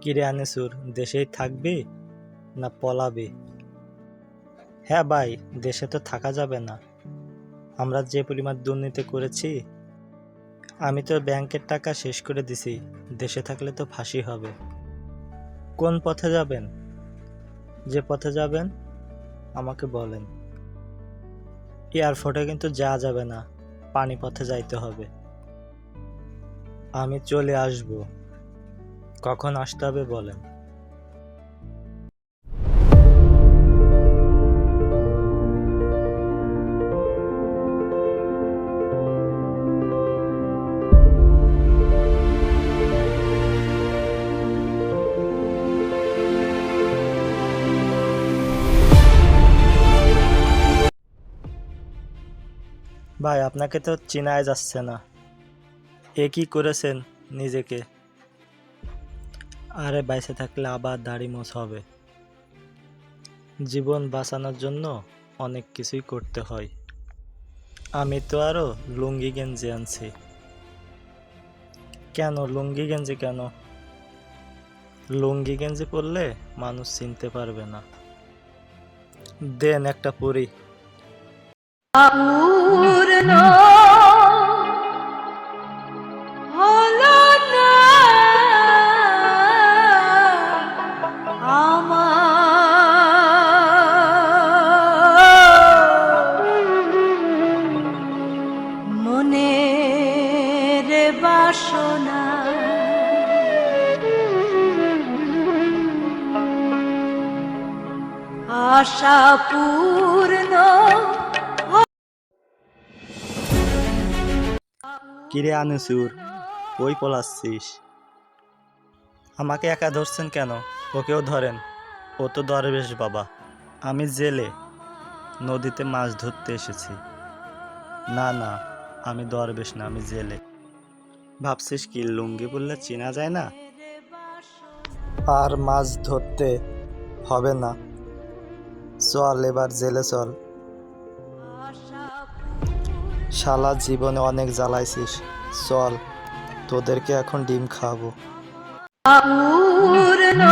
কিরে আনিসুর, দেশেই থাকবি না পলাবি? হ্যাঁ ভাই, দেশে তো থাকা যাবে না। আমরা যে পরিমাণ দুর্নীতি করেছি, আমি তো ব্যাংকের টাকা শেষ করে দিছি। দেশে থাকলে তো ফাঁসি হবে। কোন পথে যাবেন? যে পথে যাবেন আমাকে বলেন। এয়ারপোর্টে কিন্তু যাওয়া যাবে না, পানি পথে যাইতে হবে। আমি চলে আসব। কখন আসতে হবে বলেন। ভাই, আপনাকে তো চেনাই যাচ্ছে না। এ কি করেছেন নিজেকে? আরে বাইসে থাকলে আবার দাড়ি মোছ হবে। জীবন বাঁচানোর জন্য অনেক কিছুই করতে হয়। আমি তো আরো লুঙ্গি গেঞ্জি আনছি। কেন লুঙ্গি গেঞ্জি কেন? লুঙ্গি গেঞ্জি পরলে মানুষ চিনতে পারবে না। দেন একটা পরি। পূর্ণ হলো না আমার মনের বাসনা, আশা পূর্ণ। কিরে আনিসুর, কই পলাচ্ছিস? আমাকে একা ধরছেন কেন? ওকেও ধরেন, ও তো দরবেশ বাবা। আমি জেলে নদীতে মাছ ধরতে এসেছি। না না, আমি দরবেশ না, আমি জেলে। ভাবছিস কি লুঙ্গি পরলে চেনা যায় না? আর মাছ ধরতে হবে না। চল এবার জেলে চল। শালা জীবনে অনেক জ্বালাইছিস, চল তোদেরকে এখন ডিম খাওয়াবো। পূর্ণ